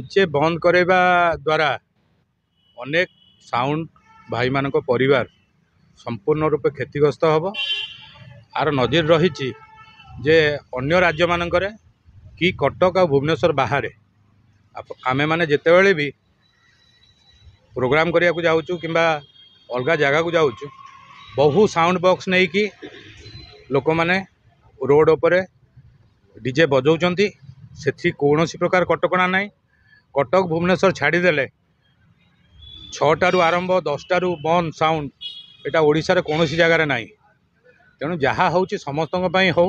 DJ बंद करवा द्वारा अनेक साउंड भाई मान परिवार संपूर्ण रूपे क्षतिग्रस्त हम। आर नजर रही जे अन्य राज्य मानकर कि कटक आ भुवनेश्वर बाहर आमे माने जितेबाला भी प्रोग्राम करने को जाऊँ कि अलग जगह को जाऊँ बहु साउंड बॉक्स नहीं कि लोक मैंने रोड उपरे डीजे बजाउं से कौन प्रकार कटकणा ना। कटक भुवनेश्वर छाड़देले 6टारू आरंभ 10टारू बंद साउंड एटा ओडिशा रे कौन जगार ना। तेणु जहाँ हूँ समस्त हो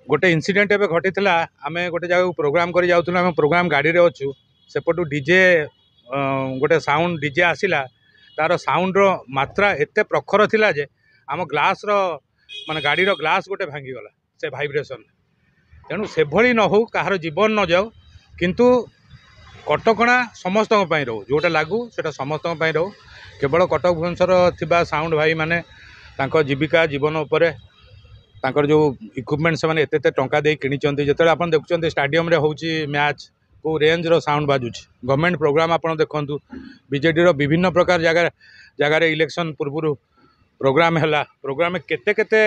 गोटे इनसीडेंट एवं घटी आम गोटे जगह प्रोग्राम कर जाऊँ आम प्रोग्राम गाड़ी रे अच्छु सेपटू डीजे गोटे साउंड डीजे आसिला तार साउंड रो मात्रा एते प्रखर थिला जे आम ग्लास रो माने गाड़ी रो ग्लास गोटे भांगीगला से भाइब्रेशन। तेणु से भली न हो कहार जीवन न जाऊ किंतु कटकणा समस्त रो जोटा लागू से समस्त रो। केवल कटक भुवनेश्वर थिबा साउंड भाई माने तांको जीविका जीवन उपरे तांकर जो इक्विपमेंट से माने एते टंका दे किनिचंती जेतेले आपण देखुचंती स्टेडियम रे होउची मैच को रेंज रो साउंड बाजुची गवर्नमेंट प्रोग्राम आपण देखंतु बीजेडी रो विभिन्न प्रकार जगह जगह इलेक्शन पूर्व प्रोग्राम हैला प्रोग्राम केते केते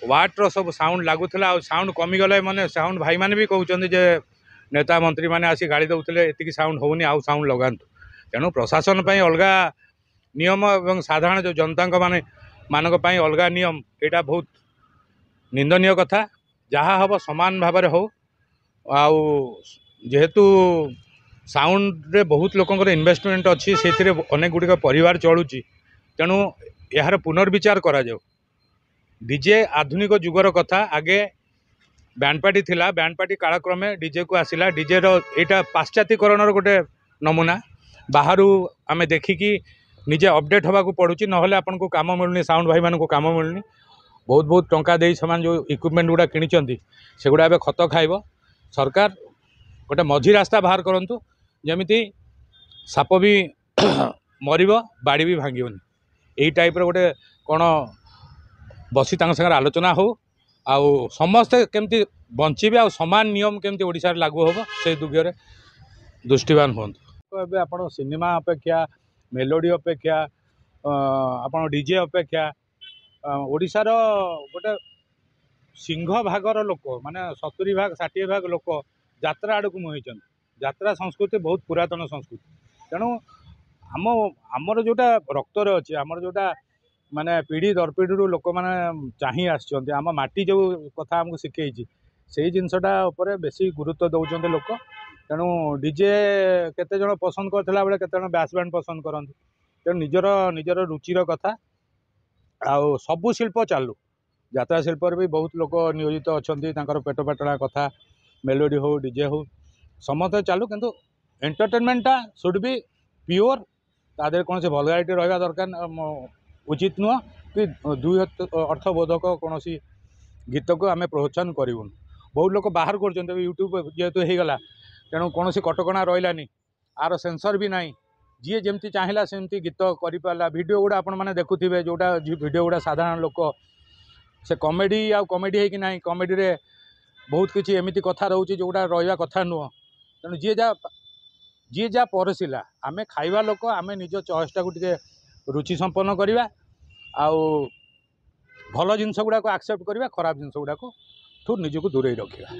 वाट रो सब साउंड लागुला आ साउंड कमी गले माने साउंड भाई माने भी कहउचंती जे नेता मंत्री माने आसी गाड़ी दउतले एतिकी साउंड होउनी आउ साउंड लगांतु। तेणु प्रशासन पई अलगा नियम एवं साधारण जो जनता माने मानक पई अलगा नियम एटा बहुत निंदनीय कथा। जहाँ हम समान भाव में हो आउ जेहेतु साउंड रे बहुत लोकंर इन्वेस्टमेंट अच्छी से अनेक गुड़िक परिवार चलुची तेणु यार पुनर्विचार करा जाऊ। डीजे आधुनिक जुगर कथा आगे बैंड पार्टी थिला बैंड पार्टी कालक्रमे डीजे को आसिला डीजे रो एटा पाश्चात्यकरण गोटे नमूना बाहरु आमे देखिकी निजे अपडेट होगा पड़ुची नहले आपन को काम मिलनी साउंड भाई मान को काम मिलनी बहुत बहुत टंका दे समान जो इक्विपमेंट गुड़ा किनिचंती सेगुड़ा एबे खत खाइबो। सरकार गोटे मझी रास्ता बाहर करंतु जेमिति साप भी मरिबो बाड़ी भी भांगिबनी एई टाइप रो गोटे कोन बसी तांग संगे आलोचना हो आउ समस्ते केमती बंचिबे आ समान नियम केमती ओडिसा रे लागू होबो से दुगिरे दृष्टिवान होंतु। एबे आपण सिनेमा अपेक्षा मेलोडी अपेक्षा आपण डीजे अपेक्षा ओडिशार गोटे सिंह भागर लोक माने 70 भाग 60 भाग लोक यात्रा आड़ को मुहैचन। यात्रा संस्कृति बहुत पुरातन संस्कृति। तेणु आम आमर जोटा रक्तर अच्छे आमर जोटा माने पीढ़ी दर पीढ़ी लोक मैंने चाह आसछन्ते आम माटी जो कथा आमको शिखई से जिनसटा बेसी गुरुत्व दौरान लोक। तेणु डीजे केते जन पसंद करथिला बेले केते जन बैस बैंड पसंद करते। तेणु निजर निजर रुचिर कथा आउ सबु शिल्प चालू यात्रा शिल्प भी बहुत लोक नियोजित अच्छा पेट पाटणा कथा मेलोडी हो डीजे हो समस्त चालू किंतु एंटरटेनमेंटा शुड बी प्योर तादे कौन से भलगारिटी रहा दरकार उचित नुह कि दुई अर्थबोधक कौन गीत को आम प्रोत्साहन करूँ। बहुत लोग बाहर कर यूट्यूब जेहेतु हो गला तेणु कौन कटकणा रही आर सेंसर भी ना जी जमी चाहिए सेमती गीत कर भिडियो गुड़ा आपण मैंने देखुवे जोटा भिडियो गुड़ा साधारण लोक से कॉमेडी आ कॉमेडी है कि ना कॉमेडी रे बहुत किसी एमती कथा रोचे जोटा रहा कथा नुह। तेणु जी जा परसिला आमे खाइबा लोक आमे निज चॉइसटा को टिके रुचि संपन्न करवा आउ भल जिनस गुड़ा को एक्सेप्ट करवा खराब जिनस गुड़ा को निजको दूरे रखा।